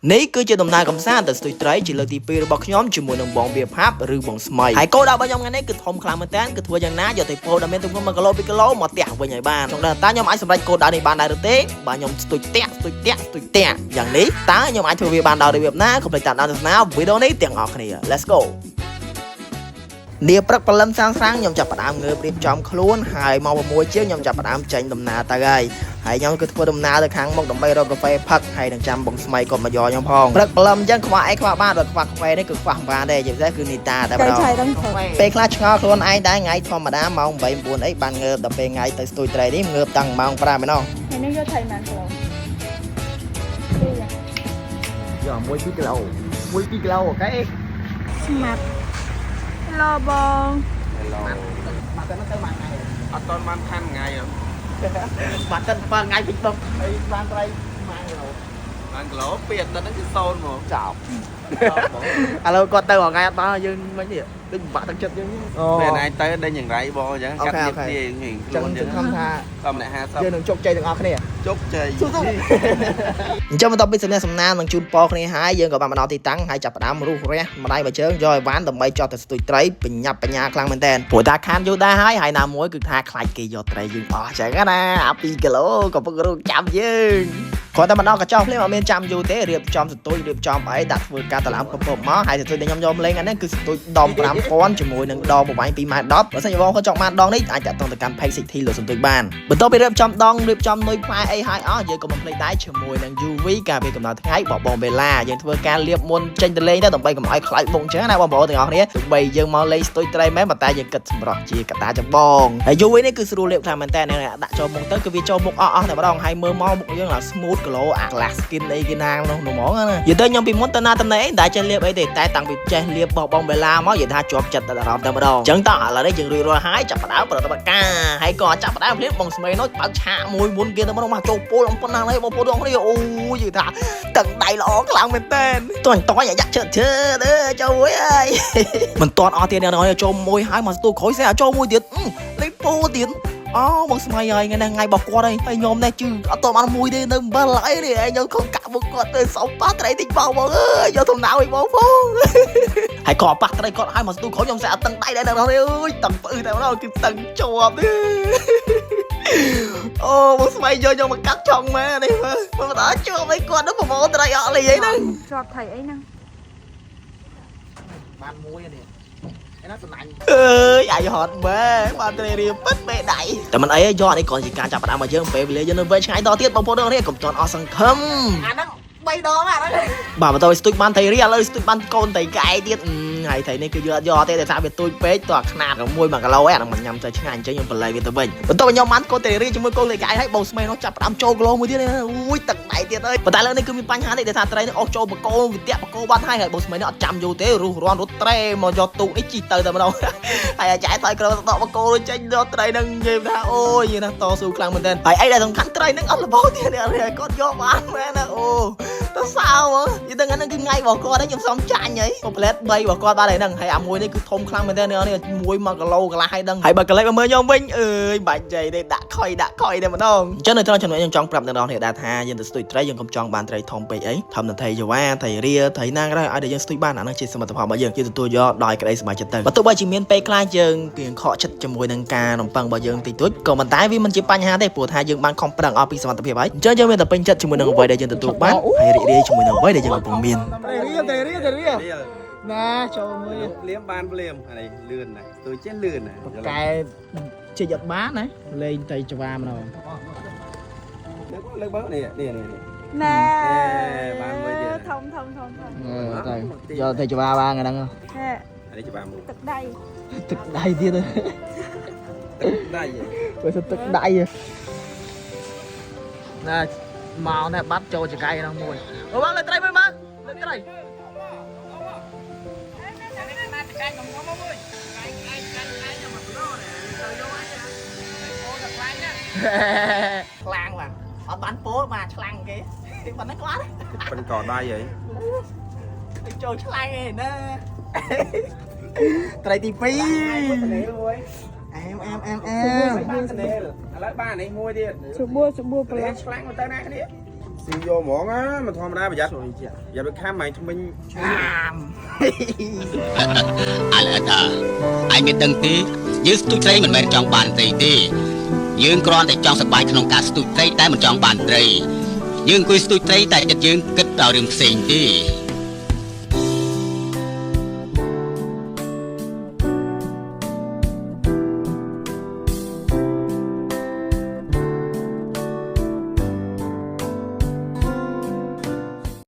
នេះគឺជាដំណើរកំសាន្តទៅស្ទូចត្រីជាលើកទី2របស់ខ្ញុំជាមួយនឹងបងវាផាប់ឬបងស្មៃហើយគោលដៅរបស់ខ្ញុំថ្ងៃនេះគឺធំខ្លាំងមែនតើគឺធ្វើយ៉ាងណាយកទៅពោដែលមានទម្ងន់1គីឡូ2គីឡូមកផ្ទះវិញឲ្យបានចង់ដឹងតើខ្ញុំអាចសម្រេចគោលដៅនេះបានដែរឬទេបាទខ្ញុំស្ទូចយ៉ាងនេះតើខ្ញុំអាចធ្វើវាបានដោយរបៀបណាកុំភ្លេចតាមដានទស្សនាវីដេអូនេះទាំងអស់គ្នា Let's go នាព្រឹកព្រលឹមស្រាងៗខ្ញុំចាប់ផ្ដើមងើបរៀបចំខ្លួនហើយមក6ជាងខ្ញុំចាប់ផ្ដើមចេញដំណើរទៅហើយខ្ញុំគឺធ្វើដំណើរទៅខាងមុខដើម្បីរកកាហ្វេផឹកហើយនឹងចាំបងស្មៃគាត់មកយកខ្ញុំផងព្រឹកព្រលឹមអញ្ចឹងខ្វះអីខ្វះបានដល់ខ្វះកាហ្វេនេះគឺខ្វះមិនបានទេជាពិសេសគឺនីតាតែម្ដងពេលខ្លះឆ្ងល់ខ្លួនឯងដែរថ្ងៃធម្មតាម៉ោង8 9អីបានងើបដល់ពេលថ្ងៃទៅស្ទូចត្រីនេះងើបតាំងម៉ោង5ឯណោះថ្ងៃនេះយកថៃម៉ានគីឡូយក1 2គីឡូ1 2គីឡូអូខេស្មាត់ឡូបងមកទៅមកថ្ងៃអត់តន់បានខានថ្ងៃហ៎បាទទៅ7ថ្ងៃពីតុកហើយបានត្រីម៉ានគីឡូបានគីឡូពីអតីតហ្នឹងគឺ0មកចប់ឥឡូវគាត់ទៅរថ្ងៃអត់បានយើងមិញនេះដូចបាក់ទឹកចិត្តយើងពេលឯងទៅដេញយ៉ាងไรបងអញ្ចឹងកាត់ទៀតគ្នាខ្លួនយើងខំថាតាមអ្នក50យើងនឹងជោគជ័យទាំងអស់គ្នាជោគជ័យអញ្ចឹងបន្ទាប់ពីសំណេះសំណាលនឹងជូនពរគ្នាហើយយើងក៏បានមកដល់ទីតាំងហើយចាប់ផ្ដើមរុះរះម្ដាយមួយជើងយកឲ្យវ៉ាន់ដើម្បីចោះទៅស្ទូចត្រីបញ្ញាប់បញ្ញាខ្លាំងមែនតើព្រោះតាខានយូរដែរហើយណាមួយគឺថាខ្លាចគេយកត្រីយើងអស់អញ្ចឹងណាអា2គីឡូក៏ពឹករកចាំយើងគាត់តែមកដល់កញ្ចក់ភ្លាមអត់មានចាំយូរទេរៀបចំស្ទូចរៀបចំអីដាក់ធ្វើការតឡាំកំពប់មកហើយស្ទូចដែលខ្ញុំយកលេងអានេះគឺស្ទូចដម5000ជាមួយនឹងដងប្រវែង2ម៉ែត្រ10បើសិនជាបងគាត់ចង់បានដងនេះអាចតាក់ទងទៅកាន់ Page City លើសន្ទុយបានបន្ទាប់ពីរៀបចំដងរៀបចំនុយផ្លែអីហើយអស់យើងក៏មិនភ្លេចដែរជាមួយនឹង UV ការពារកម្ដៅថ្ងៃបបងបេឡាយើងធ្វើការលាបមុនចេញទៅលេងទៅដើម្បីកុំឲ្យខ្លាចមុខអញ្ចឹងណាបងប្អូនទាំងអស់គ្នាទោះបីយើងមកលេងស្ទូចត្រីមែនប៉ុន្តែយើងគិតសម្រស់ជាកត្តាចម្បងហើយ UV នេះគឺស្រួលលាបខ្លាំងមែនតើដាក់ចូលមុខទៅគឺវាចូលមុខអស់តែម្ដងហើយមើលមកមុខយើងឡើង smooth គីឡូអា glass skin អីគេណានោះហ្មងណានិយាយទៅខ្ញុំពីមុនទៅណាតំណែងតែចេះលាបអីទេតែតាំងពីចេះលាបបងបេឡាមកនិយាយថាជាប់ចិត្តដល់អារម្មណ៍តែម្ដងអញ្ចឹងតោះឥឡូវនេះយើងរួចរាល់ហើយចាប់ផ្ដើមប្រតិបត្តិការហើយក៏ចាប់ផ្ដើមភ្លាមបងស្មីនោះបើកឆាកមួយមុនគេទៅមកចូលពោលអំប៉ុណ្ណាហើយបងប្អូនទាំងគ្នាអូយនិយាយថាតឹងដៃល្អខ្លាំងមែនតើតន់អាយ៉ាក់ជើចូលមួយហើយមិនតន់អស់ទៀតអ្នកនរចូលមួយហើយមកស្ទូលក្រោយសេះចូលមួយទៀតលេងពោទៀតអូបងស្មៃហើយថ្ងៃរបស់គាត់ហើយខ្ញុំនេះជឺអត់តបានមួយទេនៅអំបិលអីនេះឯងខ្ញុំខំកាក់មុខគាត់ទៅសោប៉ះត្រីតិចបងអើយយកដំណៅឲ្យបងផងហើយក៏ប៉ះត្រីគាត់ឲ្យមកស្ទូក្រោយខ្ញុំស្អាតតឹងដៃដែរដល់នេះអើយតឹងផ្អឺតែម្ដងគឺតឹងជាប់អូបងស្មៃយកខ្ញុំមកកាត់ចង់ម៉ែនេះមើលដល់ជាប់ឲ្យគាត់ទៅប្រមូលត្រីអត់លីអីហ្នឹងជាប់ថៃអីហ្នឹងបានមួយនេះណាសំណាញ់អើយអាយហត់ម៉ែបានត្រីរៀបពិតមេដៃតែមិនអីយកនេះគ្រាន់ជាការចាប់ផ្ដើមមកយើងពេលវេលាយើងនៅវែងឆ្ងាយដល់ទៀតបងប្អូនទាំងនេះកុំចន់អស់សង្ឃឹមអាហ្នឹង3ដងអាហ្នឹងបាទបន្តស្ទូចបានត្រីរៀលឥឡូវស្ទូចបានកូនត្រីកែទៀតហើយត្រីនេះគឺយកទេតែថាវាទូចពេកតោះខ្នាត1 គីឡូឯអាហ្នឹងមិនញ៉ាំទៅឆ្ងាញ់អញ្ចឹងខ្ញុំបលែងវាទៅវិញបន្ទាប់ខ្ញុំបានកូនត្រីរៀលជាមួយកូនត្រីកែហើយបងស្មេនោះចាប់ផ្ដើមចូលគីឡូមួយទៀតអូយទឹកដៃទៀតអើយប៉ុន្តែលើនេះគឺមានបញ្ហានេះដែលថាត្រីនេះអស់ចូលបកោវិទៈបកោបាត់ហើយបងស្មេនេះអត់ចាំយូរទេរុះរាន់រត់ត្រេមកយកទូកនេះជីទៅតែម្ដងហើយអាចតែក្រោយដកបកោចេញយកត្រីនឹងនិយាយថាអូយនិយាយថាតស៊ូខ្លាំងមែនទែនហើយអីដែលសំខាន់ត្រីនឹងអត់ល្បោទៀតគាត់យកបានមែនណាអូទៅសើនិយាយទៅហ្នឹងគឺថ្ងៃរបស់គាត់ខ្ញុំសុំចាញ់ហីកុំផ្លែត3របស់គាត់បានហើយហ្នឹងហើយអាមួយនេះគឺធំខ្លាំងមែនទែននេះ1 គីឡូកន្លះហើយដឹងហើយបើកលេចមកមើលខ្ញុំវិញអើយបាច់ចៃទេដាក់ខុយតែម្ដងអញ្ចឹងនៅត្រង់ចំណុចខ្ញុំចង់ប្រាប់អ្នកនរគ្នាដែរថាយើងទៅស្ទូចត្រីយើងកុំចង់បានត្រីធំពេកអីធំនឹងត្រីយ៉ាវ៉ាត្រីរៀលត្រីណាក៏ដោយឲ្យតែយើងស្ទូចបានអាហ្នឹងជាសមិទ្ធផលរបស់យើងទទួលយកដោយក្តីសប្បាយចិត្តទៅបើទោះបីជាមានពេលខ្លះយើងរៀងខកចិត្តជាមួយនឹងការនំប៉័ងរបស់យើងតិចតួចក៏ប៉ុន្តែវាមិនជាបញ្ហាទេព្រោះថាយើងបានខំប្រឹងអស់ពីសមត្ថភាពហើយអញ្ចឹងយើងមានតែពេញចិត្តជាមួយនឹងអ្វីដែលយើងទទួលបានហើយរីករាយជាមួយនឹងអ្វីដែលយើងកំពុងមានត្រីរៀលណាចូលមួយភ្លាមបានភ្លាមអានេះលឿនណាស់ស្ទូចចេះលឿនណាស់កែជិះអត់បានណាលេងត្រីច្វាម្ដងលើកបើនេះណែបានមួយទៀតធំទៅយកត្រីច្វាបានហ្នឹងហេអានេះច្បាស់មួយទឹកដៃទៀតទឹកដៃបើសិនទឹកដៃណាមកនេះបាត់ចូលចង្កៃហ្នឹងមួយអូបងលើត្រីមួយមកលើត្រីខ្លាំងបាទអត់បានពោលមកឆ្លាំងគេប៉ុណ្ណឹងគាត់ប៉ុនកដៃហីចូលឆ្លាំងឯណាត្រីទី2អែមឥឡូវបាននេះមួយទៀតសុបួប្រឡោះឆ្លាំងមកទៅណាគ្នា ស៊ីយកហ្មងណាមិនធម្មតាប្រយ័ត្នอย่าไปខាំមិនថ្មិញ អាឡែតាអញមានដឹងទេយើងស្ទូចត្រីមិនមែនចង់បានត្រីទេយើងគ្រាន់តែចង់សប្បាយក្នុងការស្ទូចត្រីតែមិនចង់បានត្រីយើងអង្គុយស្ទូចត្រីតែចិត្តយើងគិតដល់រឿងផ្សេងទេ